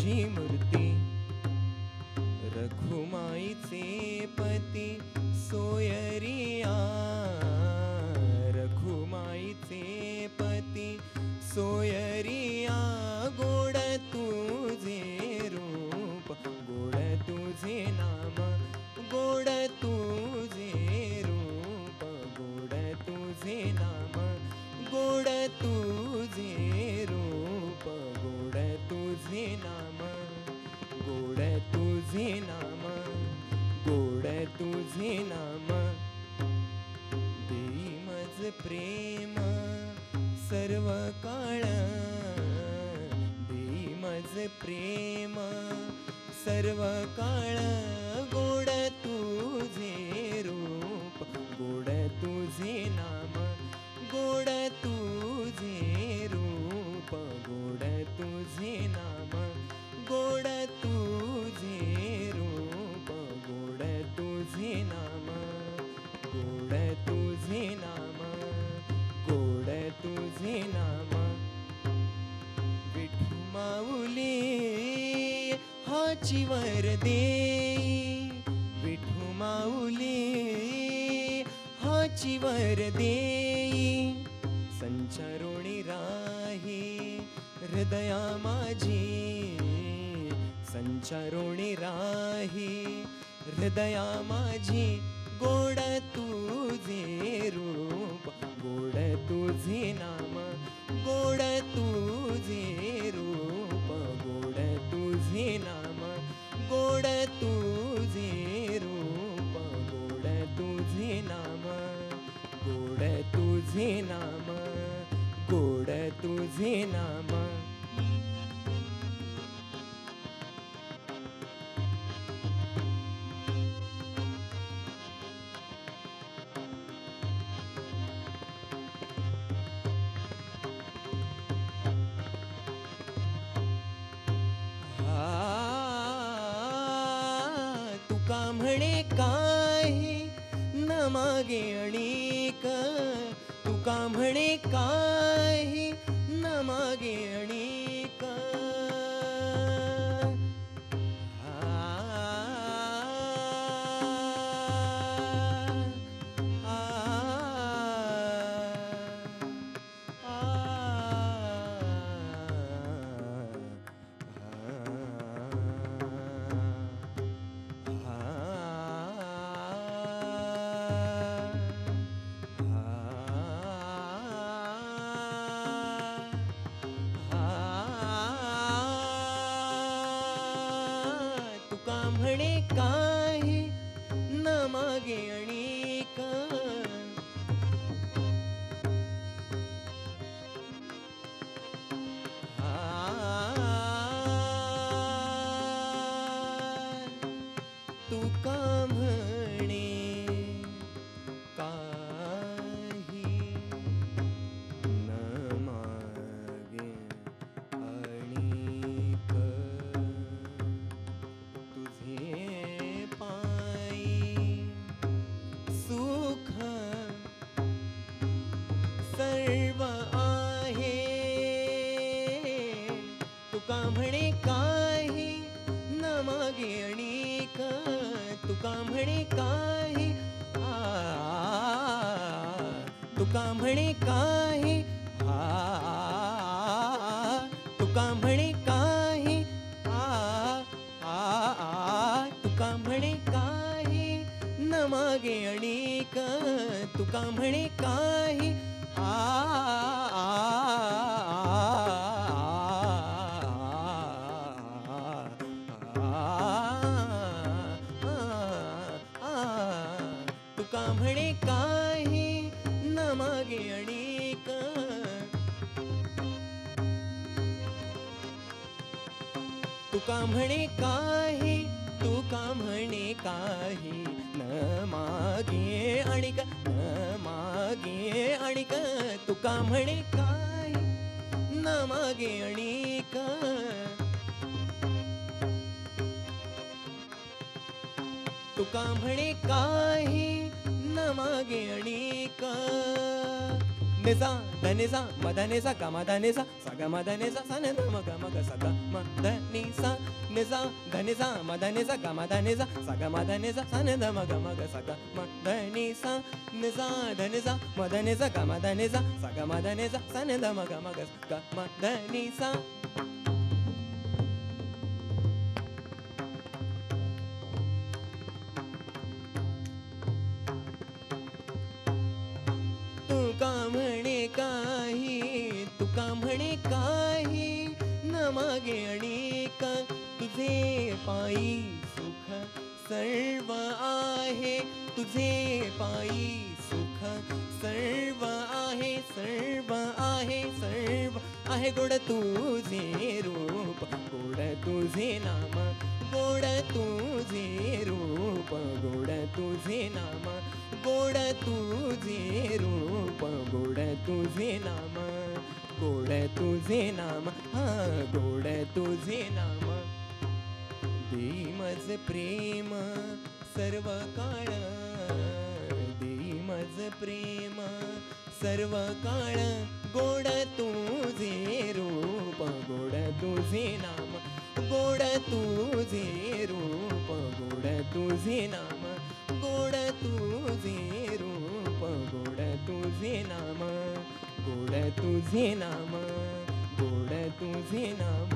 तुझी मूर्ती रखुमाईचे पती सोयरिया रखुमाईचे पती सोयरिया गोड तुझे रूप गोड तुझे नाम गोड तुझे रूप गोड तुझे नाम गोड तुझे रूप गोड तुझे नाम गोड तुझे नाम गोड तुझे नाम देई मज प्रेम सर्व काळ देई मज प्रेम सर्व काळ गोड तुझे रूप गोड तुझे नाम गोड तुझे रूप गोड तुझे नाम गोड तुझे रूप गोड तुझे नाम गोड तुझे नाम गोड तुझे नाम विठू माऊली हाची वरदे विठू माऊली हाची वरदे संचारोणी राही हृदया माझी संचारोणी राही हृदया माझी गोड तुझे रूप गोड तुझे नाम गोड तुझे रूप गोड तुझे नाम गोड तुझे रूप गोड तुझे नाम गोड तुझे नाम गोड तुझे नाम तुका म्हणे काही न मागे अणिक तुका म्हणे काही न मागे अणिक म्हणे काही न मागे अणिक तुका म्हणे काही न मागे अणिक सुख सर्व आहे तुका म्हणे काही न मागे अणिक तुका म्हणे काही तुका म्हणे काही तुका म्हणे काही तुका म्हणे काही न मागे अणिक तुका म्हणे काही तुका म्हणे काही न मागे अणिक तुका म्हणे काही तुका म्हणे काही न मागे अणिक न मागे अणिक तुका म्हणे काही न मागे अणिक तुका म्हणे काही न मागे अणिक निसा धनिसा मधनिसा गमधनिसा सगमधनिसा सनिधमगमग सगमधनिसा निसा धनिसा मधनिसा गमधनिसा सगमधनिसा सनिधमगमग सगमधनिसा निसा धनिसा मधनिसा गमधनिसा सगमधनिसा सनिधमगमग सगमधनिसा तुका म्हणे काही न मागे अनेक तुझे पायी सुख सर्व आहे तुझे पायी सुख सर्व आहे सर्व आहे सर्व आहे गोड तुझे रूप गोड तुझे नाम गोड तुझे रूप गोड तुझे नाम गोड तुझे रूप गोड तुझे नाम गोड तुझे नाम हा गोड तुझे नाम देई मज प्रेम सर्व काळ देई मज प्रेम सर्व काळ गोड तुझे रूप गोड तुझे नाम गोड तुझे रूप गोड तुझे नाम गोड तुझे रूप गोड तुझे नाम गोड तुझे नाम गोड तुझे नाम